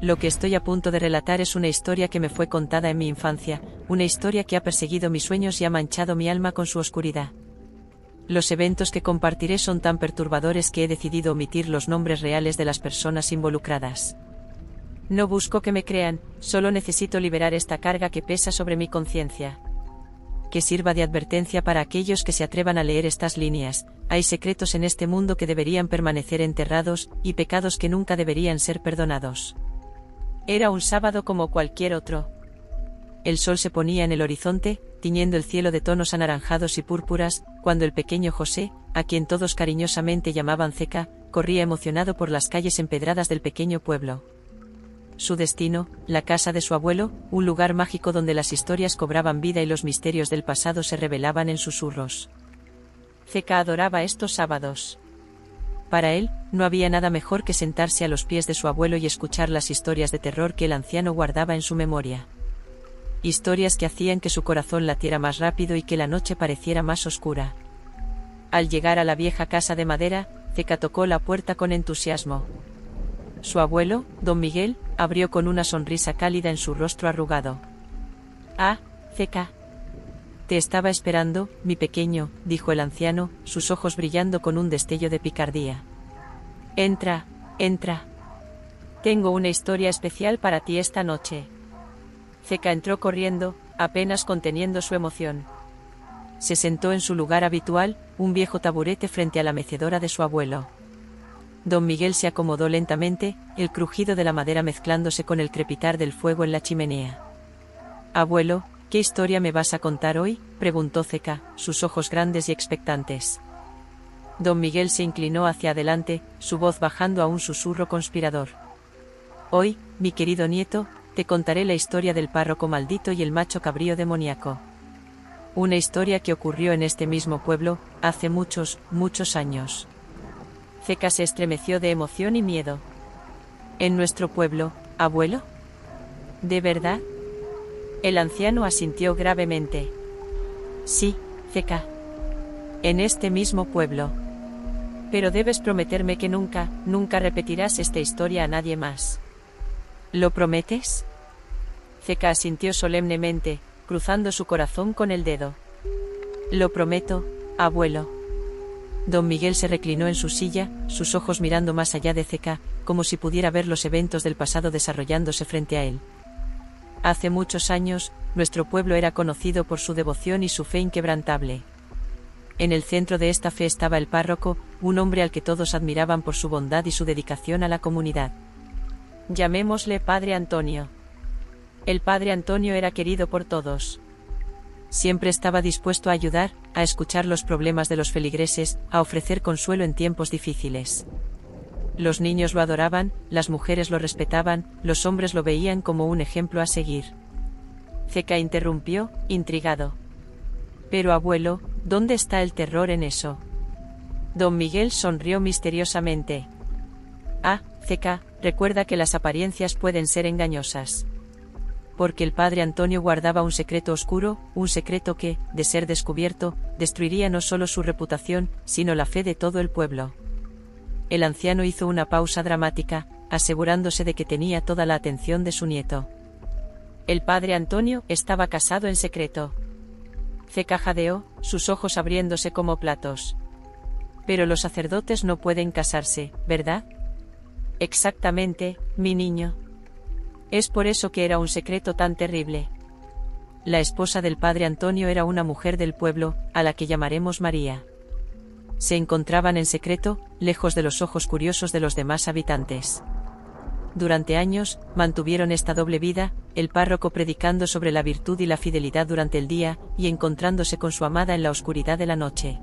Lo que estoy a punto de relatar es una historia que me fue contada en mi infancia, una historia que ha perseguido mis sueños y ha manchado mi alma con su oscuridad. Los eventos que compartiré son tan perturbadores que he decidido omitir los nombres reales de las personas involucradas. No busco que me crean, solo necesito liberar esta carga que pesa sobre mi conciencia. Que sirva de advertencia para aquellos que se atrevan a leer estas líneas. Hay secretos en este mundo que deberían permanecer enterrados, y pecados que nunca deberían ser perdonados. Era un sábado como cualquier otro. El sol se ponía en el horizonte, tiñendo el cielo de tonos anaranjados y púrpuras, cuando el pequeño José, a quien todos cariñosamente llamaban Zeca, corría emocionado por las calles empedradas del pequeño pueblo. Su destino, la casa de su abuelo, un lugar mágico donde las historias cobraban vida y los misterios del pasado se revelaban en susurros. Zeca adoraba estos sábados. Para él, no había nada mejor que sentarse a los pies de su abuelo y escuchar las historias de terror que el anciano guardaba en su memoria. Historias que hacían que su corazón latiera más rápido y que la noche pareciera más oscura. Al llegar a la vieja casa de madera, Zeca tocó la puerta con entusiasmo. Su abuelo, don Miguel, abrió con una sonrisa cálida en su rostro arrugado. «Ah, Zeca. Te estaba esperando, mi pequeño», dijo el anciano, sus ojos brillando con un destello de picardía. «Entra, entra. Tengo una historia especial para ti esta noche». Zeca entró corriendo, apenas conteniendo su emoción. Se sentó en su lugar habitual, un viejo taburete frente a la mecedora de su abuelo. Don Miguel se acomodó lentamente, el crujido de la madera mezclándose con el crepitar del fuego en la chimenea. «Abuelo, ¿qué historia me vas a contar hoy?», preguntó Zeca, sus ojos grandes y expectantes. Don Miguel se inclinó hacia adelante, su voz bajando a un susurro conspirador. «Hoy, mi querido nieto, te contaré la historia del párroco maldito y el macho cabrío demoníaco. Una historia que ocurrió en este mismo pueblo, hace muchos, muchos años». Zeca se estremeció de emoción y miedo. «¿En nuestro pueblo, abuelo? ¿De verdad?». El anciano asintió gravemente. «Sí, Zeca. En este mismo pueblo. Pero debes prometerme que nunca, nunca repetirás esta historia a nadie más. ¿Lo prometes?». Zeca asintió solemnemente, cruzando su corazón con el dedo. «Lo prometo, abuelo». Don Miguel se reclinó en su silla, sus ojos mirando más allá de Zeca, como si pudiera ver los eventos del pasado desarrollándose frente a él. Hace muchos años, nuestro pueblo era conocido por su devoción y su fe inquebrantable. En el centro de esta fe estaba el párroco, un hombre al que todos admiraban por su bondad y su dedicación a la comunidad. Llamémosle Padre Antonio. El Padre Antonio era querido por todos. Siempre estaba dispuesto a ayudar, a escuchar los problemas de los feligreses, a ofrecer consuelo en tiempos difíciles. Los niños lo adoraban, las mujeres lo respetaban, los hombres lo veían como un ejemplo a seguir. Zeca interrumpió, intrigado. «Pero abuelo, ¿dónde está el terror en eso?». Don Miguel sonrió misteriosamente. «Ah, Zeca, recuerda que las apariencias pueden ser engañosas. Porque el padre Antonio guardaba un secreto oscuro, un secreto que, de ser descubierto, destruiría no solo su reputación, sino la fe de todo el pueblo». El anciano hizo una pausa dramática, asegurándose de que tenía toda la atención de su nieto. El padre Antonio estaba casado en secreto. Zeca jadeó, sus ojos abriéndose como platos. «Pero los sacerdotes no pueden casarse, ¿verdad?». «Exactamente, mi niño. Es por eso que era un secreto tan terrible». La esposa del padre Antonio era una mujer del pueblo, a la que llamaremos María. Se encontraban en secreto, lejos de los ojos curiosos de los demás habitantes. Durante años, mantuvieron esta doble vida, el párroco predicando sobre la virtud y la fidelidad durante el día, y encontrándose con su amada en la oscuridad de la noche.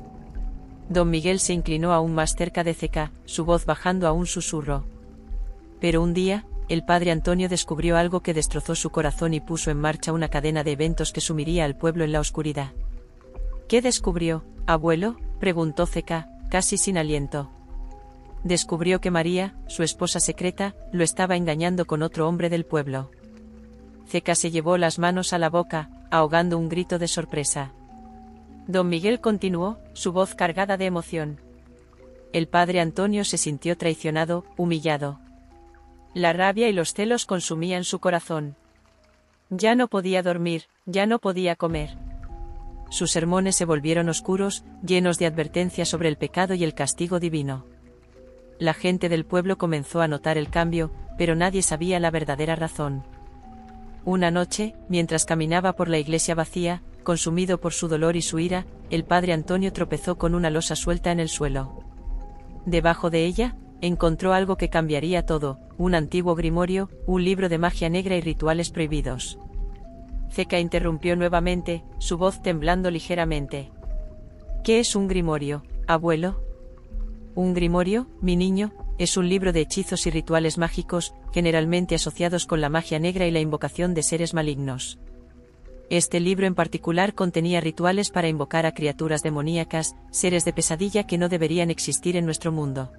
Don Miguel se inclinó aún más cerca de Zeca, su voz bajando a un susurro. Pero un día, el padre Antonio descubrió algo que destrozó su corazón y puso en marcha una cadena de eventos que sumiría al pueblo en la oscuridad. «¿Qué descubrió, abuelo?», preguntó Zeca, casi sin aliento. Descubrió que María, su esposa secreta, lo estaba engañando con otro hombre del pueblo. Zeca se llevó las manos a la boca, ahogando un grito de sorpresa. Don Miguel continuó, su voz cargada de emoción. El padre Antonio se sintió traicionado, humillado. La rabia y los celos consumían su corazón. Ya no podía dormir, ya no podía comer. Sus sermones se volvieron oscuros, llenos de advertencias sobre el pecado y el castigo divino. La gente del pueblo comenzó a notar el cambio, pero nadie sabía la verdadera razón. Una noche, mientras caminaba por la iglesia vacía, consumido por su dolor y su ira, el padre Antonio tropezó con una losa suelta en el suelo. Debajo de ella, encontró algo que cambiaría todo: un antiguo grimorio, un libro de magia negra y rituales prohibidos. Zeca interrumpió nuevamente, su voz temblando ligeramente. ¿Qué es un grimorio, abuelo? Un grimorio, mi niño, es un libro de hechizos y rituales mágicos, generalmente asociados con la magia negra y la invocación de seres malignos. Este libro en particular contenía rituales para invocar a criaturas demoníacas, seres de pesadilla que no deberían existir en nuestro mundo.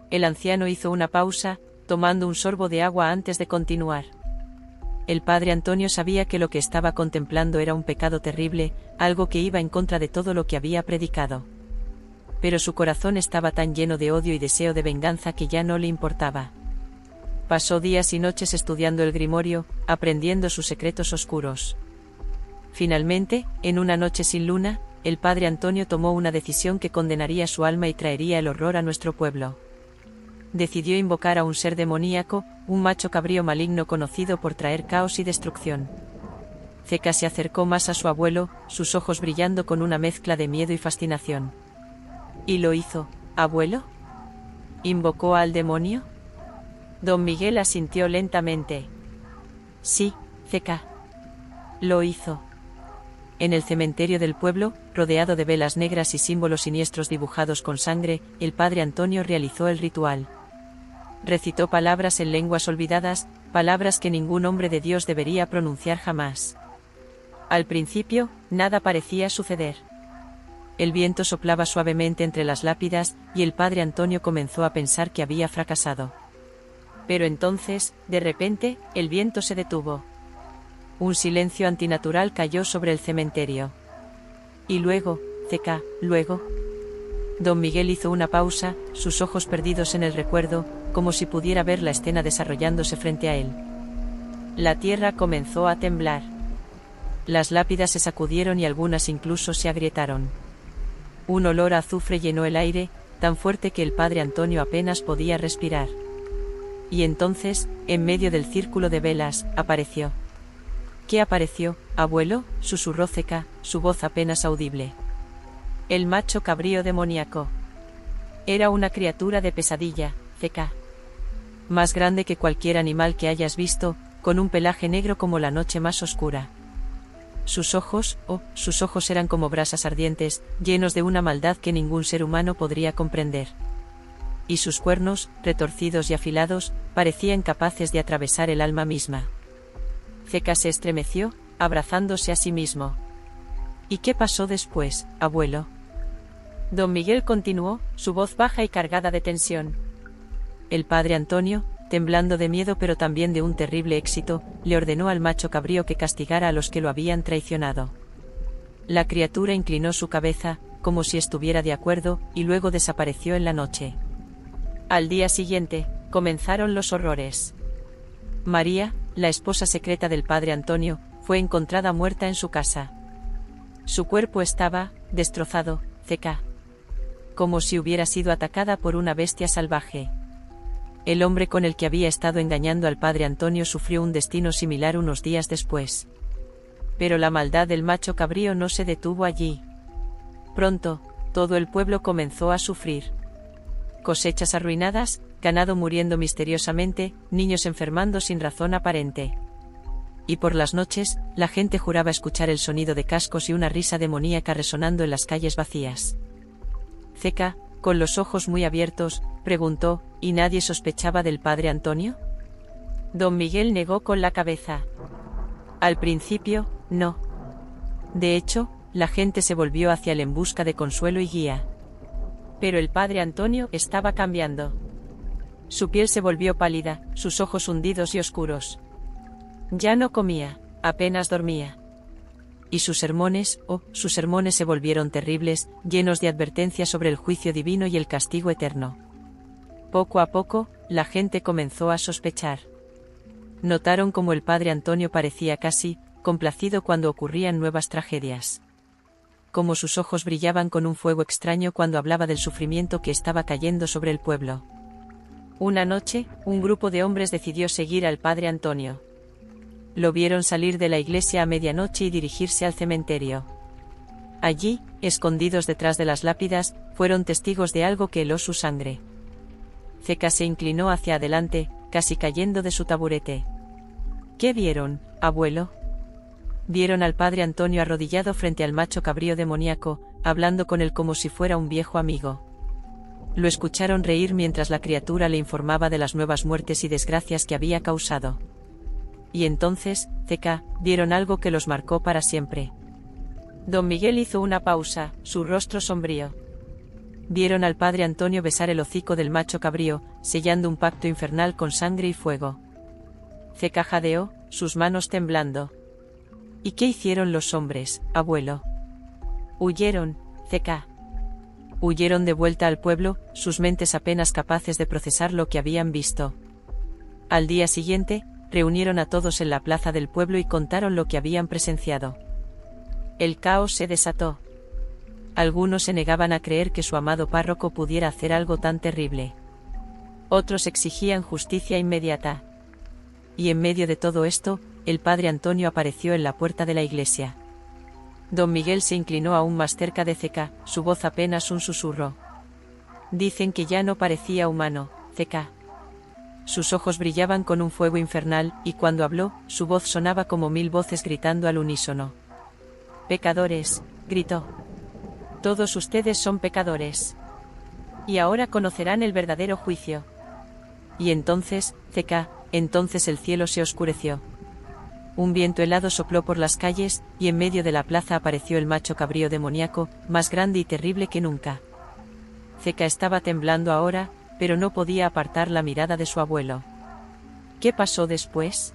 El anciano hizo una pausa, tomando un sorbo de agua antes de continuar. El padre Antonio sabía que lo que estaba contemplando era un pecado terrible, algo que iba en contra de todo lo que había predicado. Pero su corazón estaba tan lleno de odio y deseo de venganza que ya no le importaba. Pasó días y noches estudiando el grimorio, aprendiendo sus secretos oscuros. Finalmente, en una noche sin luna, el padre Antonio tomó una decisión que condenaría su alma y traería el horror a nuestro pueblo. Decidió invocar a un ser demoníaco, un macho cabrío maligno conocido por traer caos y destrucción. Zeca se acercó más a su abuelo, sus ojos brillando con una mezcla de miedo y fascinación. ¿Y lo hizo, abuelo? ¿Invocó al demonio? Don Miguel asintió lentamente. Sí, Zeca. Lo hizo. En el cementerio del pueblo, rodeado de velas negras y símbolos siniestros dibujados con sangre, el padre Antonio realizó el ritual. Recitó palabras en lenguas olvidadas, palabras que ningún hombre de Dios debería pronunciar jamás. Al principio, nada parecía suceder. El viento soplaba suavemente entre las lápidas, y el padre Antonio comenzó a pensar que había fracasado. Pero entonces, de repente, el viento se detuvo. Un silencio antinatural cayó sobre el cementerio. Y luego, Zeca, luego. Don Miguel hizo una pausa, sus ojos perdidos en el recuerdo, como si pudiera ver la escena desarrollándose frente a él. La tierra comenzó a temblar. Las lápidas se sacudieron y algunas incluso se agrietaron. Un olor a azufre llenó el aire, tan fuerte que el padre Antonio apenas podía respirar. Y entonces, en medio del círculo de velas, apareció. ¿Qué apareció, abuelo?, susurró Zeca, su voz apenas audible. El macho cabrío demoníaco. Era una criatura de pesadilla, Zeca. Más grande que cualquier animal que hayas visto, con un pelaje negro como la noche más oscura. Sus ojos eran como brasas ardientes, llenos de una maldad que ningún ser humano podría comprender. Y sus cuernos, retorcidos y afilados, parecían capaces de atravesar el alma misma. Zeca se estremeció, abrazándose a sí mismo. ¿Y qué pasó después, abuelo? Don Miguel continuó, su voz baja y cargada de tensión. El padre Antonio, temblando de miedo pero también de un terrible éxito, le ordenó al macho cabrío que castigara a los que lo habían traicionado. La criatura inclinó su cabeza, como si estuviera de acuerdo, y luego desapareció en la noche. Al día siguiente, comenzaron los horrores. María, la esposa secreta del padre Antonio, fue encontrada muerta en su casa. Su cuerpo estaba destrozado, Zeca. Como si hubiera sido atacada por una bestia salvaje. El hombre con el que había estado engañando al padre Antonio sufrió un destino similar unos días después. Pero la maldad del macho cabrío no se detuvo allí. Pronto, todo el pueblo comenzó a sufrir. Cosechas arruinadas, ganado muriendo misteriosamente, niños enfermando sin razón aparente. Y por las noches, la gente juraba escuchar el sonido de cascos y una risa demoníaca resonando en las calles vacías. Zeca, con los ojos muy abiertos, preguntó, ¿y nadie sospechaba del padre Antonio? Don Miguel negó con la cabeza. Al principio, no. De hecho, la gente se volvió hacia él en busca de consuelo y guía. Pero el padre Antonio estaba cambiando. Su piel se volvió pálida, sus ojos hundidos y oscuros. Ya no comía, apenas dormía. Y sus sermones se volvieron terribles, llenos de advertencias sobre el juicio divino y el castigo eterno. Poco a poco, la gente comenzó a sospechar. Notaron cómo el padre Antonio parecía casi complacido cuando ocurrían nuevas tragedias. Como sus ojos brillaban con un fuego extraño cuando hablaba del sufrimiento que estaba cayendo sobre el pueblo. Una noche, un grupo de hombres decidió seguir al padre Antonio. Lo vieron salir de la iglesia a medianoche y dirigirse al cementerio. Allí, escondidos detrás de las lápidas, fueron testigos de algo que heló su sangre. Zeca se inclinó hacia adelante, casi cayendo de su taburete. ¿Qué vieron, abuelo? Vieron al padre Antonio arrodillado frente al macho cabrío demoníaco, hablando con él como si fuera un viejo amigo. Lo escucharon reír mientras la criatura le informaba de las nuevas muertes y desgracias que había causado. Y entonces, Zeca, vieron algo que los marcó para siempre. Don Miguel hizo una pausa, su rostro sombrío. Vieron al padre Antonio besar el hocico del macho cabrío, sellando un pacto infernal con sangre y fuego. Zeca jadeó, sus manos temblando. ¿Y qué hicieron los hombres, abuelo? Huyeron, Zeca. Huyeron de vuelta al pueblo, sus mentes apenas capaces de procesar lo que habían visto. Al día siguiente, reunieron a todos en la plaza del pueblo y contaron lo que habían presenciado. El caos se desató. Algunos se negaban a creer que su amado párroco pudiera hacer algo tan terrible. Otros exigían justicia inmediata. Y en medio de todo esto, el padre Antonio apareció en la puerta de la iglesia. Don Miguel se inclinó aún más cerca de Zeca, su voz apenas un susurro. Dicen que ya no parecía humano, Zeca. Sus ojos brillaban con un fuego infernal, y cuando habló, su voz sonaba como 1000 voces gritando al unísono. Pecadores, gritó. Todos ustedes son pecadores. Y ahora conocerán el verdadero juicio. Y entonces, Zeca, entonces el cielo se oscureció. Un viento helado sopló por las calles, y en medio de la plaza apareció el macho cabrío demoníaco, más grande y terrible que nunca. Zeca estaba temblando ahora, pero no podía apartar la mirada de su abuelo. ¿Qué pasó después?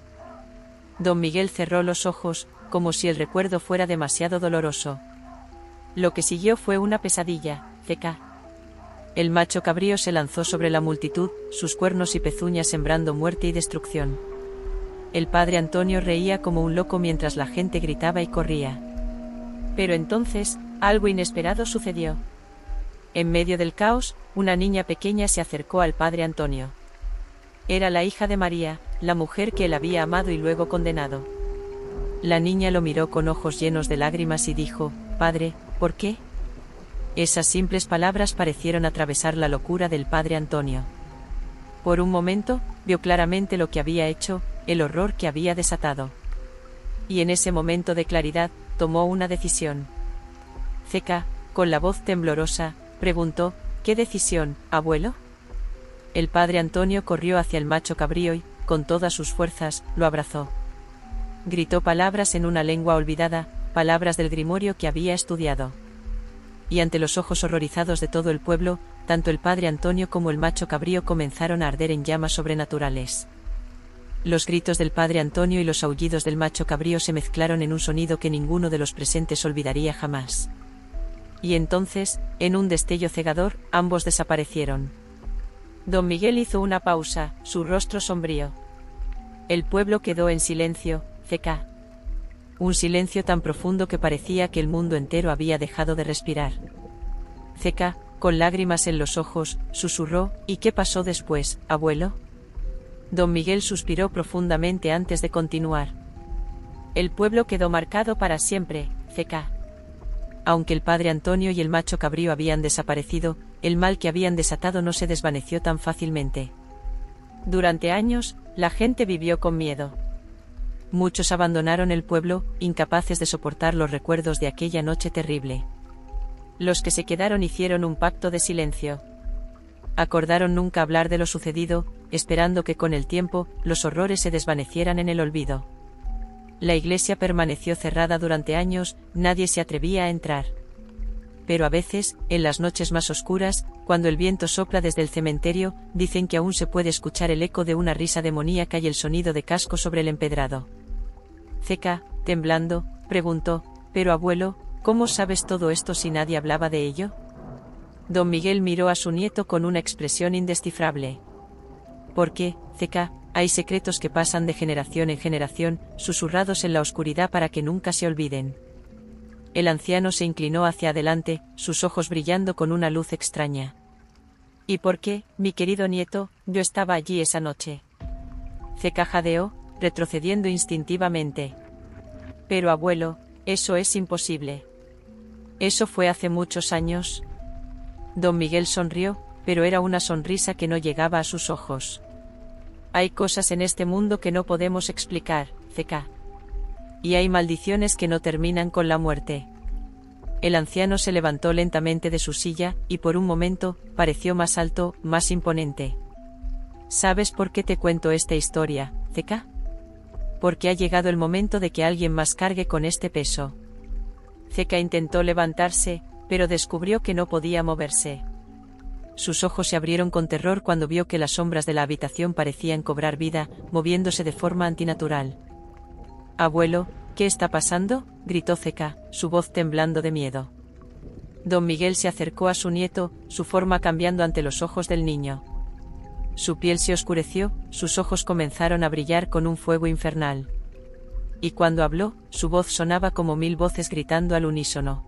Don Miguel cerró los ojos, como si el recuerdo fuera demasiado doloroso. Lo que siguió fue una pesadilla, Zeca. El macho cabrío se lanzó sobre la multitud, sus cuernos y pezuñas sembrando muerte y destrucción. El padre Antonio reía como un loco mientras la gente gritaba y corría. Pero entonces, algo inesperado sucedió. En medio del caos, una niña pequeña se acercó al padre Antonio. Era la hija de María, la mujer que él había amado y luego condenado. La niña lo miró con ojos llenos de lágrimas y dijo, «Padre, ¿por qué?». Esas simples palabras parecieron atravesar la locura del padre Antonio. Por un momento, vio claramente lo que había hecho, el horror que había desatado. Y en ese momento de claridad, tomó una decisión. Zeca, con la voz temblorosa, preguntó, «¿Qué decisión, abuelo?». El padre Antonio corrió hacia el macho cabrío y, con todas sus fuerzas, lo abrazó. Gritó palabras en una lengua olvidada, palabras del grimorio que había estudiado. Y ante los ojos horrorizados de todo el pueblo, tanto el padre Antonio como el macho cabrío comenzaron a arder en llamas sobrenaturales. Los gritos del padre Antonio y los aullidos del macho cabrío se mezclaron en un sonido que ninguno de los presentes olvidaría jamás. Y entonces, en un destello cegador, ambos desaparecieron. Don Miguel hizo una pausa, su rostro sombrío. El pueblo quedó en silencio, Zeca. Un silencio tan profundo que parecía que el mundo entero había dejado de respirar. Zeca, con lágrimas en los ojos, susurró, «¿Y qué pasó después, abuelo?». Don Miguel suspiró profundamente antes de continuar. El pueblo quedó marcado para siempre, Zeca. Aunque el padre Antonio y el macho cabrío habían desaparecido, el mal que habían desatado no se desvaneció tan fácilmente. Durante años, la gente vivió con miedo. Muchos abandonaron el pueblo, incapaces de soportar los recuerdos de aquella noche terrible. Los que se quedaron hicieron un pacto de silencio. Acordaron nunca hablar de lo sucedido, esperando que con el tiempo, los horrores se desvanecieran en el olvido. La iglesia permaneció cerrada durante años, nadie se atrevía a entrar. Pero a veces, en las noches más oscuras, cuando el viento sopla desde el cementerio, dicen que aún se puede escuchar el eco de una risa demoníaca y el sonido de casco sobre el empedrado. Zeca, temblando, preguntó, «Pero abuelo, ¿cómo sabes todo esto si nadie hablaba de ello?». Don Miguel miró a su nieto con una expresión indescifrable. Porque, CK, hay secretos que pasan de generación en generación, susurrados en la oscuridad para que nunca se olviden. El anciano se inclinó hacia adelante, sus ojos brillando con una luz extraña. ¿Y por qué, mi querido nieto, yo estaba allí esa noche? CK jadeó, retrocediendo instintivamente. Pero abuelo, eso es imposible. Eso fue hace muchos años. Don Miguel sonrió, pero era una sonrisa que no llegaba a sus ojos. Hay cosas en este mundo que no podemos explicar, CK. Y hay maldiciones que no terminan con la muerte. El anciano se levantó lentamente de su silla, y por un momento, pareció más alto, más imponente. ¿Sabes por qué te cuento esta historia, CK? Porque ha llegado el momento de que alguien más cargue con este peso. CK intentó levantarse, pero descubrió que no podía moverse. Sus ojos se abrieron con terror cuando vio que las sombras de la habitación parecían cobrar vida, moviéndose de forma antinatural. «Abuelo, ¿qué está pasando?», gritó CK, su voz temblando de miedo. Don Miguel se acercó a su nieto, su forma cambiando ante los ojos del niño. Su piel se oscureció, sus ojos comenzaron a brillar con un fuego infernal. Y cuando habló, su voz sonaba como 1000 voces gritando al unísono.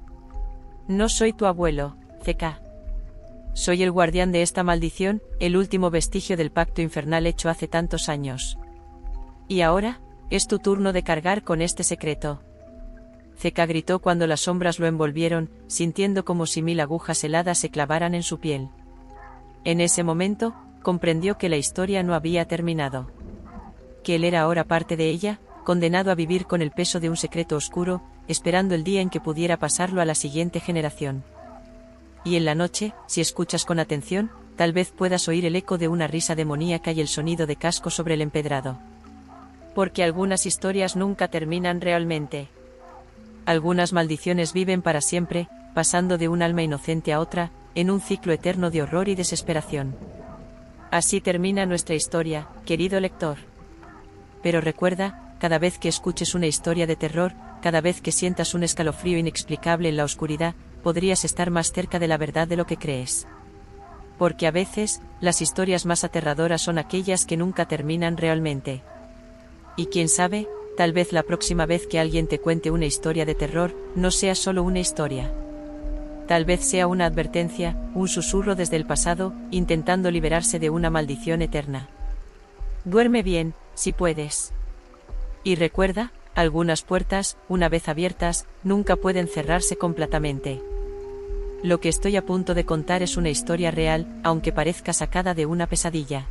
«No soy tu abuelo, CK. Soy el guardián de esta maldición, el último vestigio del pacto infernal hecho hace tantos años. Y ahora, es tu turno de cargar con este secreto». CK gritó cuando las sombras lo envolvieron, sintiendo como si 1000 agujas heladas se clavaran en su piel. En ese momento, comprendió que la historia no había terminado. Que él era ahora parte de ella, condenado a vivir con el peso de un secreto oscuro, esperando el día en que pudiera pasarlo a la siguiente generación. Y en la noche, si escuchas con atención, tal vez puedas oír el eco de una risa demoníaca y el sonido de casco sobre el empedrado. Porque algunas historias nunca terminan realmente. Algunas maldiciones viven para siempre, pasando de un alma inocente a otra, en un ciclo eterno de horror y desesperación. Así termina nuestra historia, querido lector. Pero recuerda, cada vez que escuches una historia de terror, cada vez que sientas un escalofrío inexplicable en la oscuridad, podrías estar más cerca de la verdad de lo que crees. Porque a veces, las historias más aterradoras son aquellas que nunca terminan realmente. Y quién sabe, tal vez la próxima vez que alguien te cuente una historia de terror, no sea solo una historia. Tal vez sea una advertencia, un susurro desde el pasado, intentando liberarse de una maldición eterna. Duerme bien, si puedes. Y recuerda, algunas puertas, una vez abiertas, nunca pueden cerrarse completamente. Lo que estoy a punto de contar es una historia real, aunque parezca sacada de una pesadilla.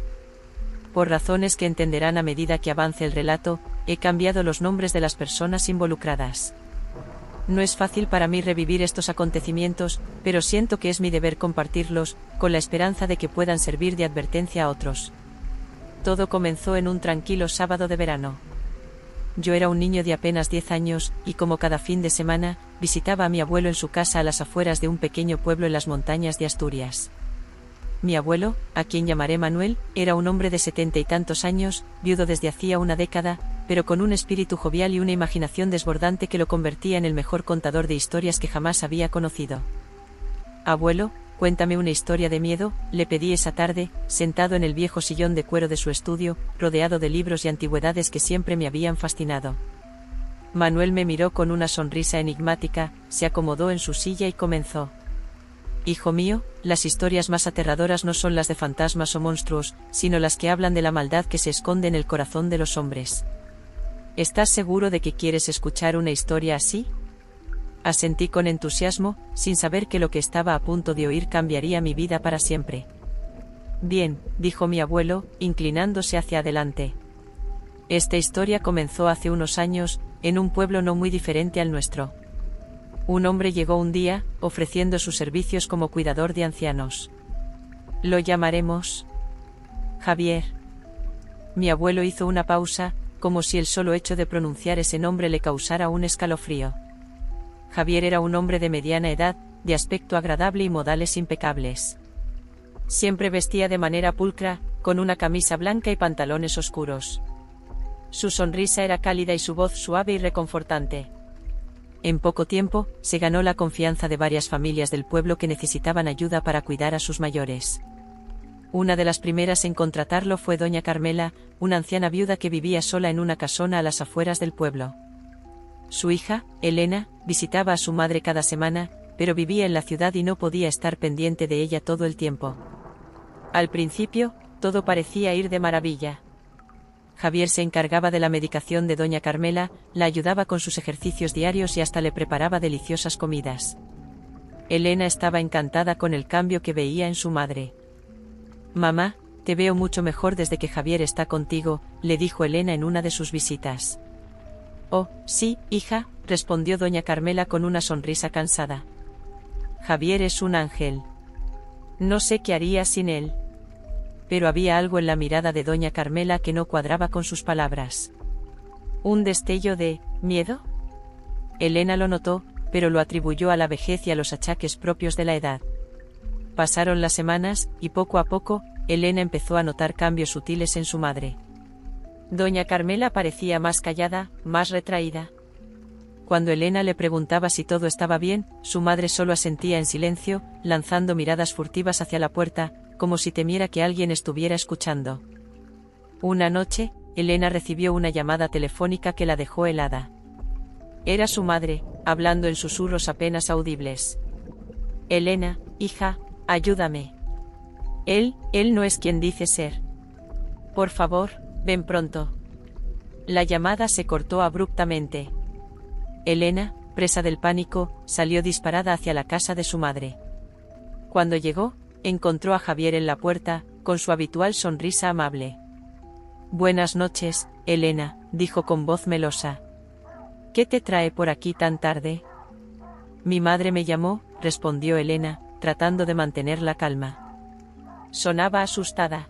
Por razones que entenderán a medida que avance el relato, he cambiado los nombres de las personas involucradas. No es fácil para mí revivir estos acontecimientos, pero siento que es mi deber compartirlos, con la esperanza de que puedan servir de advertencia a otros. Todo comenzó en un tranquilo sábado de verano. Yo era un niño de apenas 10 años, y como cada fin de semana, visitaba a mi abuelo en su casa a las afueras de un pequeño pueblo en las montañas de Asturias. Mi abuelo, a quien llamaré Manuel, era un hombre de 70 y tantos años, viudo desde hacía una década, pero con un espíritu jovial y una imaginación desbordante que lo convertía en el mejor contador de historias que jamás había conocido. «Abuelo, cuéntame una historia de miedo», le pedí esa tarde, sentado en el viejo sillón de cuero de su estudio, rodeado de libros y antigüedades que siempre me habían fascinado. Manuel me miró con una sonrisa enigmática, se acomodó en su silla y comenzó. «Hijo mío, las historias más aterradoras no son las de fantasmas o monstruos, sino las que hablan de la maldad que se esconde en el corazón de los hombres. ¿Estás seguro de que quieres escuchar una historia así?». Asentí con entusiasmo, sin saber que lo que estaba a punto de oír cambiaría mi vida para siempre. «Bien», dijo mi abuelo, inclinándose hacia adelante. «Esta historia comenzó hace unos años, en un pueblo no muy diferente al nuestro. Un hombre llegó un día, ofreciendo sus servicios como cuidador de ancianos. Lo llamaremos Javier». Mi abuelo hizo una pausa, como si el solo hecho de pronunciar ese nombre le causara un escalofrío. Javier era un hombre de mediana edad, de aspecto agradable y modales impecables. Siempre vestía de manera pulcra, con una camisa blanca y pantalones oscuros. Su sonrisa era cálida y su voz suave y reconfortante. En poco tiempo, se ganó la confianza de varias familias del pueblo que necesitaban ayuda para cuidar a sus mayores. Una de las primeras en contratarlo fue doña Carmela, una anciana viuda que vivía sola en una casona a las afueras del pueblo. Su hija, Elena, visitaba a su madre cada semana, pero vivía en la ciudad y no podía estar pendiente de ella todo el tiempo. Al principio, todo parecía ir de maravilla. Javier se encargaba de la medicación de doña Carmela, la ayudaba con sus ejercicios diarios y hasta le preparaba deliciosas comidas. Elena estaba encantada con el cambio que veía en su madre. «Mamá, te veo mucho mejor desde que Javier está contigo», le dijo Elena en una de sus visitas. «Oh, sí, hija», respondió doña Carmela con una sonrisa cansada. «Javier es un ángel. No sé qué haría sin él». Pero había algo en la mirada de doña Carmela que no cuadraba con sus palabras. ¿Un destello de miedo? Elena lo notó, pero lo atribuyó a la vejez y a los achaques propios de la edad. Pasaron las semanas, y poco a poco, Elena empezó a notar cambios sutiles en su madre. Doña Carmela parecía más callada, más retraída. Cuando Elena le preguntaba si todo estaba bien, su madre solo asentía en silencio, lanzando miradas furtivas hacia la puerta, como si temiera que alguien estuviera escuchando. Una noche, Elena recibió una llamada telefónica que la dejó helada. Era su madre, hablando en susurros apenas audibles. «Elena, hija, ayúdame. Él no es quien dice ser. Por favor, ven pronto». La llamada se cortó abruptamente. Elena, presa del pánico, salió disparada hacia la casa de su madre. Cuando llegó, encontró a Javier en la puerta, con su habitual sonrisa amable. «Buenas noches, Elena», dijo con voz melosa. «¿Qué te trae por aquí tan tarde?» «Mi madre me llamó», respondió Elena, tratando de mantener la calma. Sonaba asustada.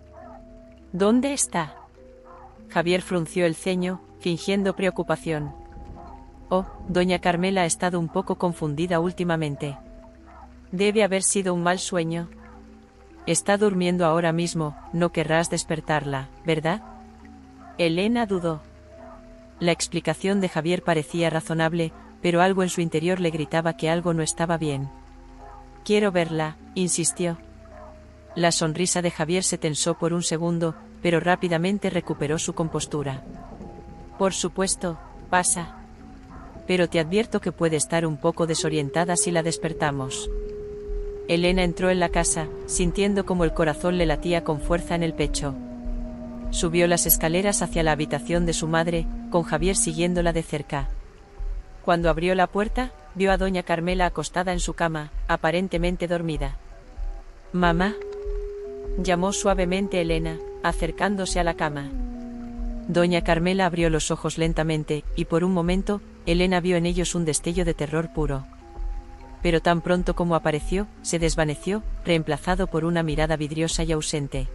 «¿Dónde está?» Javier frunció el ceño, fingiendo preocupación. «Oh, doña Carmela ha estado un poco confundida últimamente. Debe haber sido un mal sueño. Está durmiendo ahora mismo, no querrás despertarla, ¿verdad?» Elena dudó. La explicación de Javier parecía razonable, pero algo en su interior le gritaba que algo no estaba bien. «Quiero verla», insistió. La sonrisa de Javier se tensó por un segundo, pero rápidamente recuperó su compostura. «Por supuesto, pasa. Pero te advierto que puede estar un poco desorientada si la despertamos». Elena entró en la casa, sintiendo como el corazón le latía con fuerza en el pecho. Subió las escaleras hacia la habitación de su madre, con Javier siguiéndola de cerca. Cuando abrió la puerta, vio a doña Carmela acostada en su cama, aparentemente dormida. «Mamá», llamó suavemente Elena, acercándose a la cama. Doña Carmela abrió los ojos lentamente, y por un momento, Elena vio en ellos un destello de terror puro. Pero tan pronto como apareció, se desvaneció, reemplazado por una mirada vidriosa y ausente.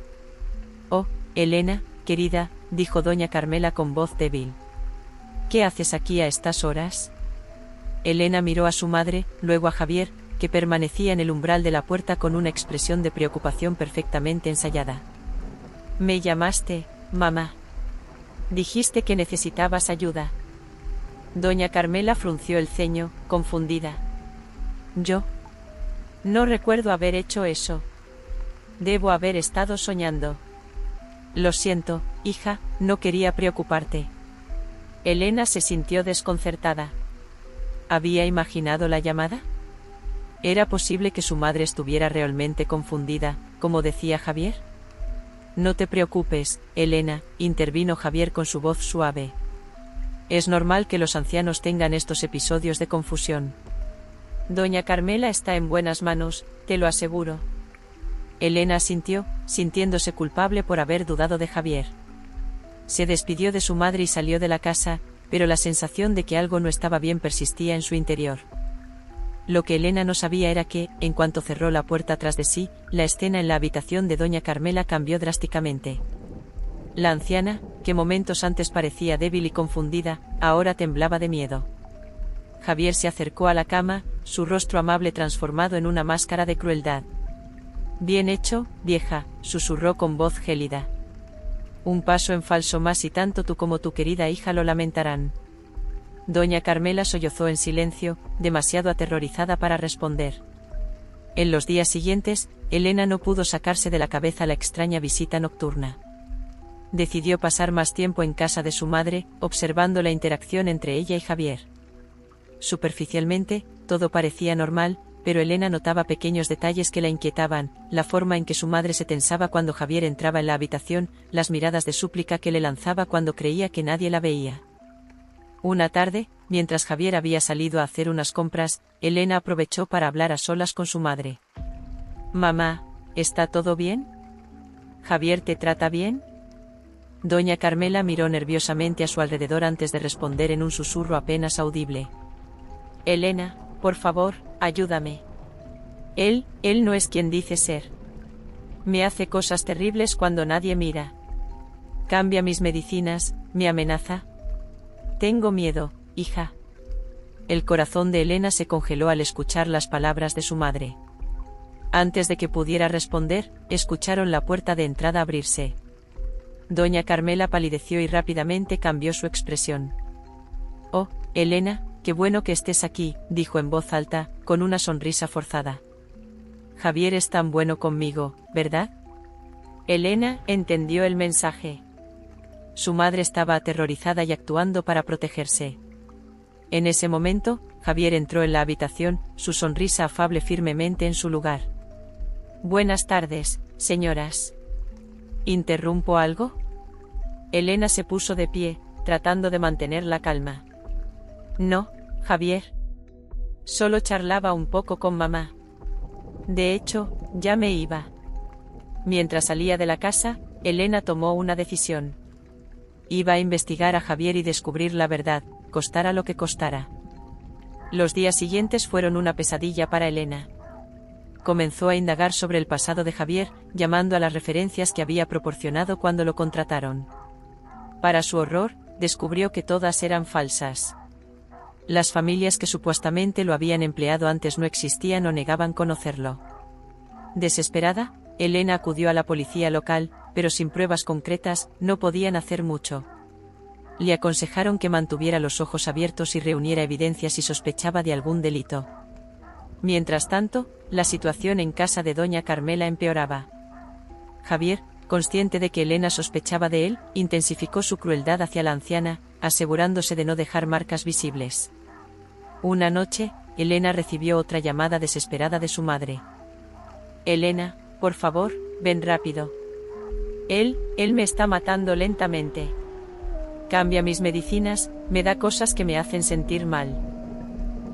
«Oh, Elena, querida», dijo doña Carmela con voz débil. «¿Qué haces aquí a estas horas?» Elena miró a su madre, luego a Javier, que permanecía en el umbral de la puerta con una expresión de preocupación perfectamente ensayada. «Me llamaste, mamá. Dijiste que necesitabas ayuda». Doña Carmela frunció el ceño, confundida. «¿Yo? No recuerdo haber hecho eso. Debo haber estado soñando». «Lo siento, hija, no quería preocuparte». Elena se sintió desconcertada. ¿Había imaginado la llamada? ¿Era posible que su madre estuviera realmente confundida, como decía Javier? «No te preocupes, Elena», intervino Javier con su voz suave. «Es normal que los ancianos tengan estos episodios de confusión. Doña Carmela está en buenas manos, te lo aseguro». Elena asintió, sintiéndose culpable por haber dudado de Javier. Se despidió de su madre y salió de la casa, pero la sensación de que algo no estaba bien persistía en su interior. Lo que Elena no sabía era que, en cuanto cerró la puerta tras de sí, la escena en la habitación de doña Carmela cambió drásticamente. La anciana, que momentos antes parecía débil y confundida, ahora temblaba de miedo. Javier se acercó a la cama, su rostro amable transformado en una máscara de crueldad. «Bien hecho, vieja», susurró con voz gélida. «Un paso en falso más y tanto tú como tu querida hija lo lamentarán». Doña Carmela sollozó en silencio, demasiado aterrorizada para responder. En los días siguientes, Elena no pudo sacarse de la cabeza la extraña visita nocturna. Decidió pasar más tiempo en casa de su madre, observando la interacción entre ella y Javier. Superficialmente, todo parecía normal, pero Elena notaba pequeños detalles que la inquietaban: la forma en que su madre se tensaba cuando Javier entraba en la habitación, las miradas de súplica que le lanzaba cuando creía que nadie la veía. Una tarde, mientras Javier había salido a hacer unas compras, Elena aprovechó para hablar a solas con su madre. «Mamá, ¿está todo bien? ¿Javier te trata bien?». Doña Carmela miró nerviosamente a su alrededor antes de responder en un susurro apenas audible. «Elena, por favor, ayúdame. Él no es quien dice ser. Me hace cosas terribles cuando nadie mira. Cambia mis medicinas, me amenaza. Tengo miedo, hija». El corazón de Elena se congeló al escuchar las palabras de su madre. Antes de que pudiera responder, escucharon la puerta de entrada abrirse. Doña Carmela palideció y rápidamente cambió su expresión. «Oh, Elena, qué bueno que estés aquí», dijo en voz alta, con una sonrisa forzada. «Javier es tan bueno conmigo, ¿verdad?». Elena entendió el mensaje. Su madre estaba aterrorizada y actuando para protegerse. En ese momento, Javier entró en la habitación, su sonrisa afable firmemente en su lugar. «Buenas tardes, señoras. ¿Interrumpo algo?». Elena se puso de pie, tratando de mantener la calma. «No, Javier. Solo charlaba un poco con mamá. De hecho, ya me iba». Mientras salía de la casa, Elena tomó una decisión. Iba a investigar a Javier y descubrir la verdad, costara lo que costara. Los días siguientes fueron una pesadilla para Elena. Comenzó a indagar sobre el pasado de Javier, llamando a las referencias que había proporcionado cuando lo contrataron. Para su horror, descubrió que todas eran falsas. Las familias que supuestamente lo habían empleado antes no existían o negaban conocerlo. Desesperada, Elena acudió a la policía local, pero sin pruebas concretas, no podían hacer mucho. Le aconsejaron que mantuviera los ojos abiertos y reuniera evidencias si sospechaba de algún delito. Mientras tanto, la situación en casa de doña Carmela empeoraba. Javier, consciente de que Elena sospechaba de él, intensificó su crueldad hacia la anciana, asegurándose de no dejar marcas visibles. Una noche, Elena recibió otra llamada desesperada de su madre. «Elena, por favor, ven rápido. Él me está matando lentamente. Cambia mis medicinas, me da cosas que me hacen sentir mal.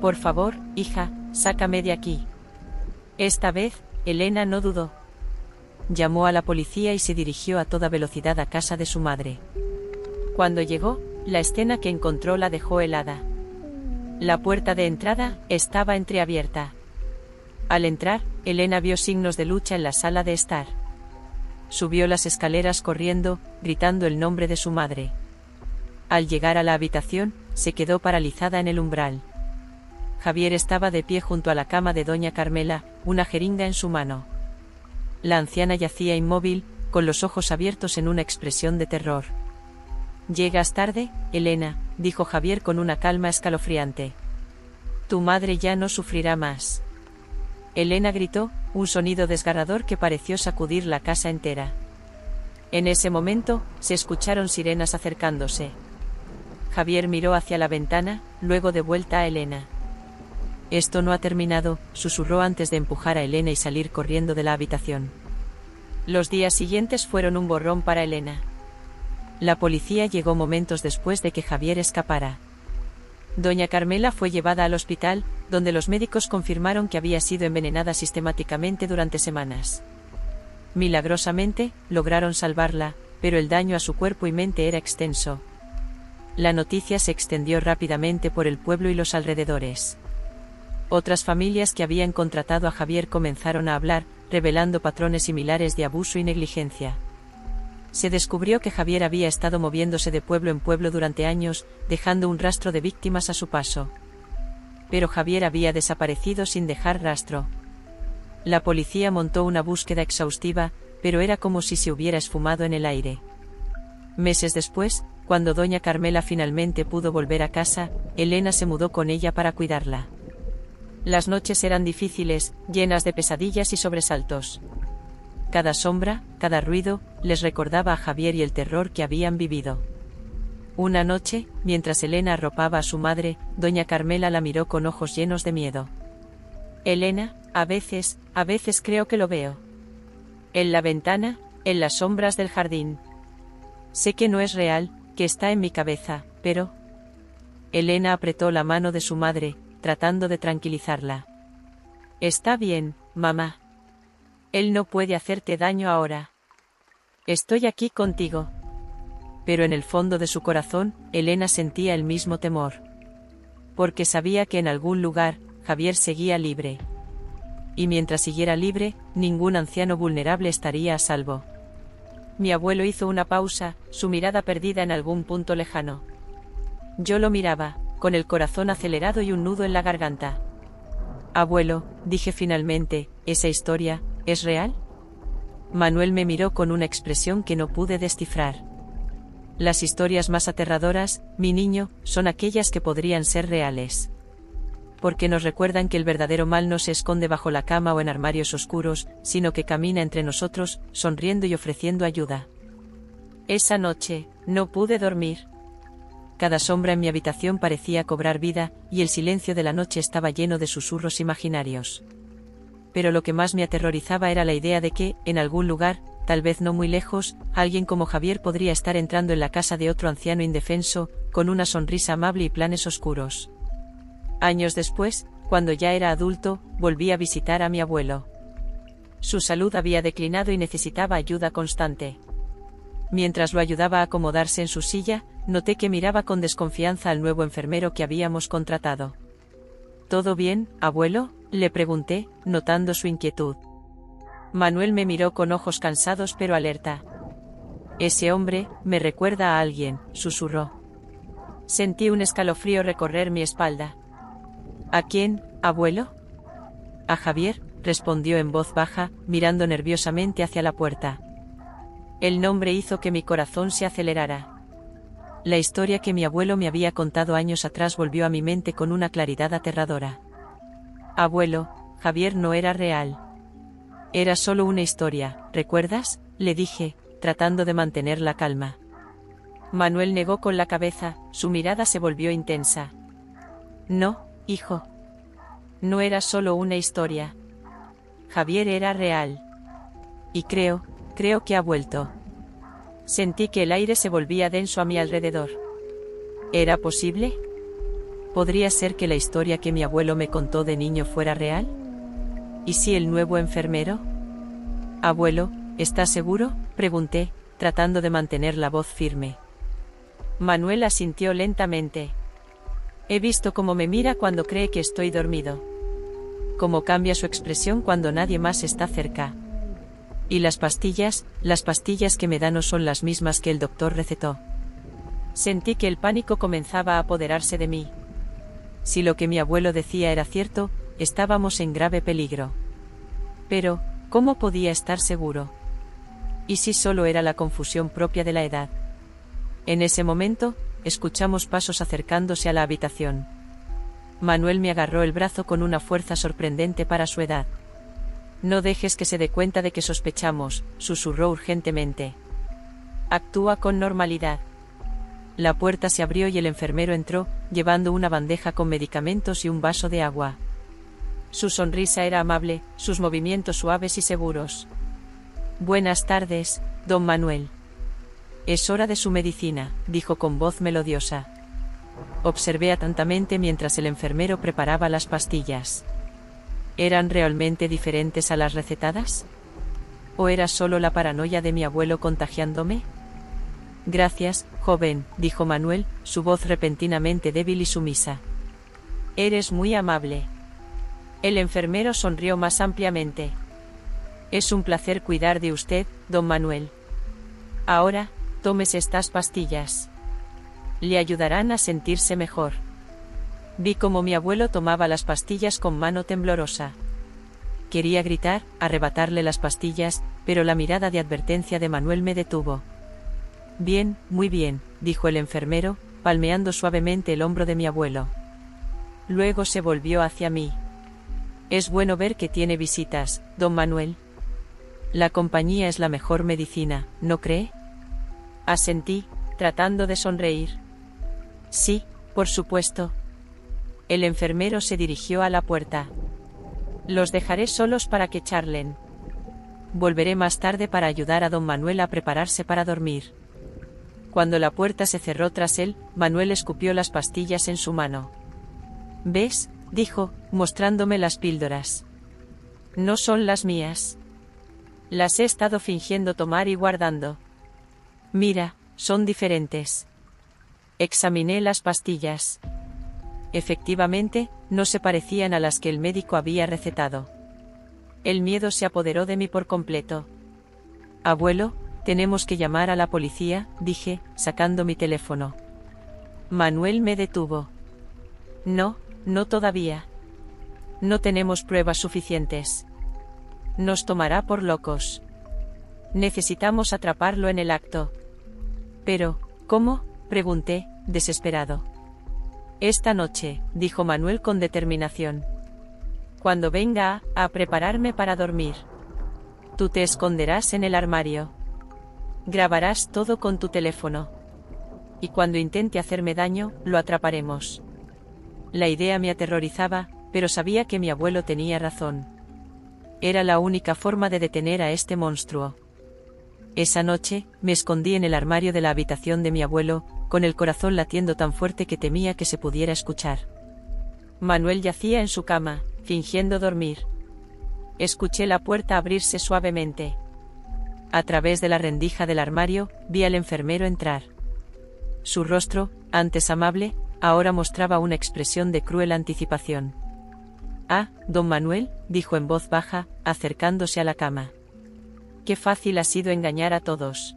Por favor, hija, sácame de aquí». Esta vez, Elena no dudó. Llamó a la policía y se dirigió a toda velocidad a casa de su madre. Cuando llegó, la escena que encontró la dejó helada. La puerta de entrada estaba entreabierta. Al entrar, Elena vio signos de lucha en la sala de estar. Subió las escaleras corriendo, gritando el nombre de su madre. Al llegar a la habitación, se quedó paralizada en el umbral. Javier estaba de pie junto a la cama de doña Carmela, una jeringa en su mano. La anciana yacía inmóvil, con los ojos abiertos en una expresión de terror. «Llegas tarde, Elena», dijo Javier con una calma escalofriante. «Tu madre ya no sufrirá más». Elena gritó, un sonido desgarrador que pareció sacudir la casa entera. En ese momento, se escucharon sirenas acercándose. Javier miró hacia la ventana, luego de vuelta a Elena. «Esto no ha terminado», susurró antes de empujar a Elena y salir corriendo de la habitación. Los días siguientes fueron un borrón para Elena. La policía llegó momentos después de que Javier escapara. Doña Carmela fue llevada al hospital, donde los médicos confirmaron que había sido envenenada sistemáticamente durante semanas. Milagrosamente, lograron salvarla, pero el daño a su cuerpo y mente era extenso. La noticia se extendió rápidamente por el pueblo y los alrededores. Otras familias que habían contratado a Javier comenzaron a hablar, revelando patrones similares de abuso y negligencia. Se descubrió que Javier había estado moviéndose de pueblo en pueblo durante años, dejando un rastro de víctimas a su paso. Pero Javier había desaparecido sin dejar rastro. La policía montó una búsqueda exhaustiva, pero era como si se hubiera esfumado en el aire. Meses después, cuando doña Carmela finalmente pudo volver a casa, Elena se mudó con ella para cuidarla. Las noches eran difíciles, llenas de pesadillas y sobresaltos. Cada sombra, cada ruido, les recordaba a Javier y el terror que habían vivido. Una noche, mientras Elena arropaba a su madre, doña Carmela la miró con ojos llenos de miedo. Elena, a veces creo que lo veo. En la ventana, en las sombras del jardín. Sé que no es real, que está en mi cabeza, pero... Elena apretó la mano de su madre, tratando de tranquilizarla. Está bien, mamá. Él no puede hacerte daño ahora. Estoy aquí contigo. Pero en el fondo de su corazón, Elena sentía el mismo temor. Porque sabía que en algún lugar, Javier seguía libre. Y mientras siguiera libre, ningún anciano vulnerable estaría a salvo. Mi abuelo hizo una pausa, su mirada perdida en algún punto lejano. Yo lo miraba, con el corazón acelerado y un nudo en la garganta. Abuelo, dije finalmente, ¿esa historia es real? Manuel me miró con una expresión que no pude descifrar. Las historias más aterradoras, mi niño, son aquellas que podrían ser reales. Porque nos recuerdan que el verdadero mal no se esconde bajo la cama o en armarios oscuros, sino que camina entre nosotros, sonriendo y ofreciendo ayuda. Esa noche, no pude dormir. Cada sombra en mi habitación parecía cobrar vida, y el silencio de la noche estaba lleno de susurros imaginarios. Pero lo que más me aterrorizaba era la idea de que, en algún lugar, tal vez no muy lejos, alguien como Javier podría estar entrando en la casa de otro anciano indefenso, con una sonrisa amable y planes oscuros. Años después, cuando ya era adulto, volví a visitar a mi abuelo. Su salud había declinado y necesitaba ayuda constante. Mientras lo ayudaba a acomodarse en su silla, noté que miraba con desconfianza al nuevo enfermero que habíamos contratado. ¿Todo bien, abuelo?, le pregunté, notando su inquietud. Manuel me miró con ojos cansados pero alerta. Ese hombre, me recuerda a alguien, susurró. Sentí un escalofrío recorrer mi espalda. ¿A quién, abuelo? A Javier, respondió en voz baja, mirando nerviosamente hacia la puerta. El nombre hizo que mi corazón se acelerara. La historia que mi abuelo me había contado años atrás volvió a mi mente con una claridad aterradora. Abuelo, Javier no era real. Era solo una historia, ¿recuerdas?, le dije, tratando de mantener la calma. Manuel negó con la cabeza, su mirada se volvió intensa. No, hijo. No era solo una historia. Javier era real. Y creo que ha vuelto. Sentí que el aire se volvía denso a mi alrededor. ¿Era posible? ¿Podría ser que la historia que mi abuelo me contó de niño fuera real? ¿Y si el nuevo enfermero? Abuelo, ¿estás seguro?, pregunté, tratando de mantener la voz firme. Manuel asintió lentamente. He visto cómo me mira cuando cree que estoy dormido. Cómo cambia su expresión cuando nadie más está cerca. Y las pastillas que me da no son las mismas que el doctor recetó. Sentí que el pánico comenzaba a apoderarse de mí. Si lo que mi abuelo decía era cierto, estábamos en grave peligro. Pero, ¿cómo podía estar seguro? ¿Y si solo era la confusión propia de la edad? En ese momento, escuchamos pasos acercándose a la habitación. Manuel me agarró el brazo con una fuerza sorprendente para su edad. No dejes que se dé cuenta de que sospechamos, susurró urgentemente. Actúa con normalidad. La puerta se abrió y el enfermero entró, llevando una bandeja con medicamentos y un vaso de agua. Su sonrisa era amable, sus movimientos suaves y seguros. Buenas tardes, don Manuel. Es hora de su medicina, dijo con voz melodiosa. Observé atentamente mientras el enfermero preparaba las pastillas. ¿Eran realmente diferentes a las recetadas? ¿O era solo la paranoia de mi abuelo contagiándome? Gracias, joven, dijo Manuel, su voz repentinamente débil y sumisa. Eres muy amable. El enfermero sonrió más ampliamente. Es un placer cuidar de usted, don Manuel. Ahora, tómese estas pastillas. Le ayudarán a sentirse mejor. Vi cómo mi abuelo tomaba las pastillas con mano temblorosa. Quería gritar, arrebatarle las pastillas, pero la mirada de advertencia de Manuel me detuvo. Bien, muy bien, dijo el enfermero, palmeando suavemente el hombro de mi abuelo. Luego se volvió hacia mí. Es bueno ver que tiene visitas, don Manuel. La compañía es la mejor medicina, ¿no cree? Asentí, tratando de sonreír. Sí, por supuesto. El enfermero se dirigió a la puerta. Los dejaré solos para que charlen. Volveré más tarde para ayudar a don Manuel a prepararse para dormir. Cuando la puerta se cerró tras él, Manuel escupió las pastillas en su mano. ¿Ves?, dijo, mostrándome las píldoras. No son las mías. Las he estado fingiendo tomar y guardando. Mira, son diferentes. Examiné las pastillas. Efectivamente, no se parecían a las que el médico había recetado. El miedo se apoderó de mí por completo. Abuelo, tenemos que llamar a la policía, dije, sacando mi teléfono. Manuel me detuvo. No, no todavía. No tenemos pruebas suficientes. Nos tomará por locos. Necesitamos atraparlo en el acto. Pero, ¿cómo?, pregunté, desesperado. Esta noche, dijo Manuel con determinación. Cuando venga a prepararme para dormir. Tú te esconderás en el armario. Grabarás todo con tu teléfono. Y cuando intente hacerme daño, lo atraparemos. La idea me aterrorizaba, pero sabía que mi abuelo tenía razón. Era la única forma de detener a este monstruo. Esa noche, me escondí en el armario de la habitación de mi abuelo, con el corazón latiendo tan fuerte que temía que se pudiera escuchar. Manuel yacía en su cama, fingiendo dormir. Escuché la puerta abrirse suavemente. A través de la rendija del armario, vi al enfermero entrar. Su rostro, antes amable, ahora mostraba una expresión de cruel anticipación. «Ah, don Manuel», dijo en voz baja, acercándose a la cama. «Qué fácil ha sido engañar a todos.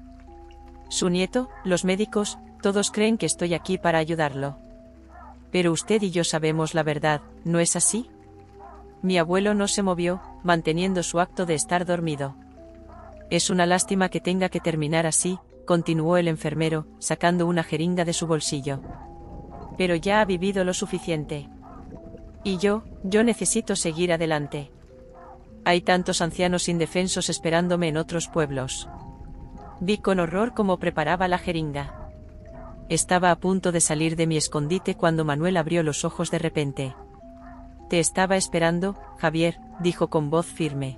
Su nieto, los médicos, todos creen que estoy aquí para ayudarlo. Pero usted y yo sabemos la verdad, ¿no es así?» Mi abuelo no se movió, manteniendo su acto de estar dormido. «Es una lástima que tenga que terminar así», continuó el enfermero, sacando una jeringa de su bolsillo. «Pero ya ha vivido lo suficiente. Y yo necesito seguir adelante. Hay tantos ancianos indefensos esperándome en otros pueblos». Vi con horror cómo preparaba la jeringa. Estaba a punto de salir de mi escondite cuando Manuel abrió los ojos de repente. «Te estaba esperando, Javier», dijo con voz firme.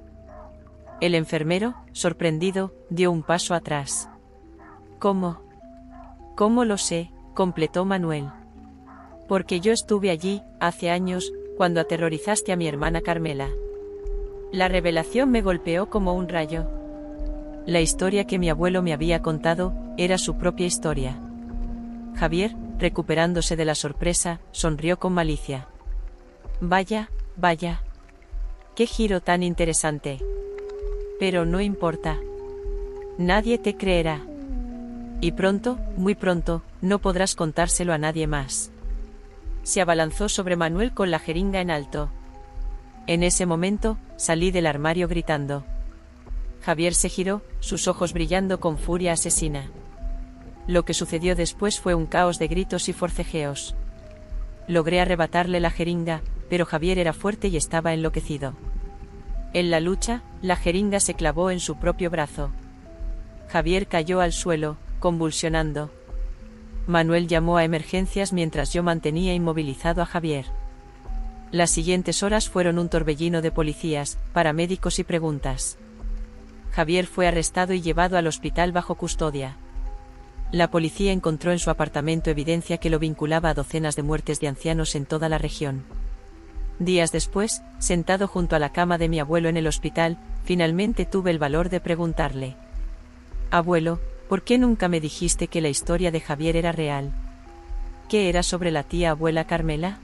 El enfermero, sorprendido, dio un paso atrás. «¿Cómo? ¿Cómo lo sé?», completó Manuel. «Porque yo estuve allí, hace años, cuando aterrorizaste a mi hermana Carmela». La revelación me golpeó como un rayo. La historia que mi abuelo me había contado, era su propia historia. Javier, recuperándose de la sorpresa, sonrió con malicia. «Vaya, vaya. Qué giro tan interesante. Pero no importa. Nadie te creerá. Y pronto, muy pronto, no podrás contárselo a nadie más». Se abalanzó sobre Manuel con la jeringa en alto. En ese momento, salí del armario gritando. Javier se giró, sus ojos brillando con furia asesina. Lo que sucedió después fue un caos de gritos y forcejeos. Logré arrebatarle la jeringa, pero Javier era fuerte y estaba enloquecido. En la lucha, la jeringa se clavó en su propio brazo. Javier cayó al suelo, convulsionando. Manuel llamó a emergencias mientras yo mantenía inmovilizado a Javier. Las siguientes horas fueron un torbellino de policías, paramédicos y preguntas. Javier fue arrestado y llevado al hospital bajo custodia. La policía encontró en su apartamento evidencia que lo vinculaba a docenas de muertes de ancianos en toda la región. Días después, sentado junto a la cama de mi abuelo en el hospital, finalmente tuve el valor de preguntarle: «Abuelo, ¿por qué nunca me dijiste que la historia de Javier era real? ¿Qué era sobre la tía abuela Carmela?»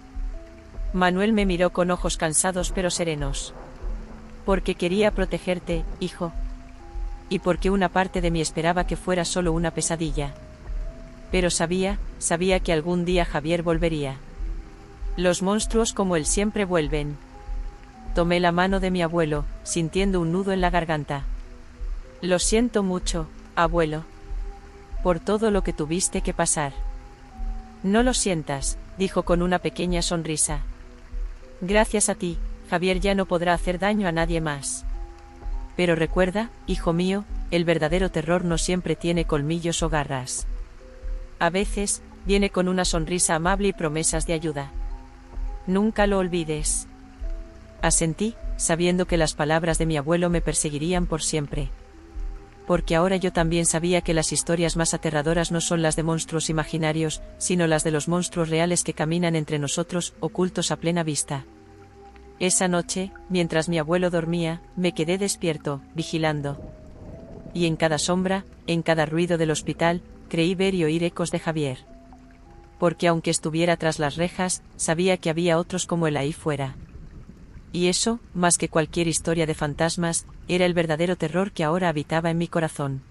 Manuel me miró con ojos cansados pero serenos. «Porque quería protegerte, hijo. Y porque una parte de mí esperaba que fuera solo una pesadilla. Pero sabía que algún día Javier volvería. Los monstruos como él siempre vuelven». Tomé la mano de mi abuelo, sintiendo un nudo en la garganta. «Lo siento mucho, abuelo. Por todo lo que tuviste que pasar». «No lo sientas», dijo con una pequeña sonrisa. «Gracias a ti, Javier ya no podrá hacer daño a nadie más. Pero recuerda, hijo mío, el verdadero terror no siempre tiene colmillos o garras. A veces, viene con una sonrisa amable y promesas de ayuda. Nunca lo olvides. Asentí, sabiendo que las palabras de mi abuelo me perseguirían por siempre. Porque ahora yo también sabía que las historias más aterradoras no son las de monstruos imaginarios, sino las de los monstruos reales que caminan entre nosotros, ocultos a plena vista. Esa noche, mientras mi abuelo dormía, me quedé despierto, vigilando. Y en cada sombra, en cada ruido del hospital, creí ver y oír ecos de Javier. Porque aunque estuviera tras las rejas, sabía que había otros como él ahí fuera. Y eso, más que cualquier historia de fantasmas, era el verdadero terror que ahora habitaba en mi corazón.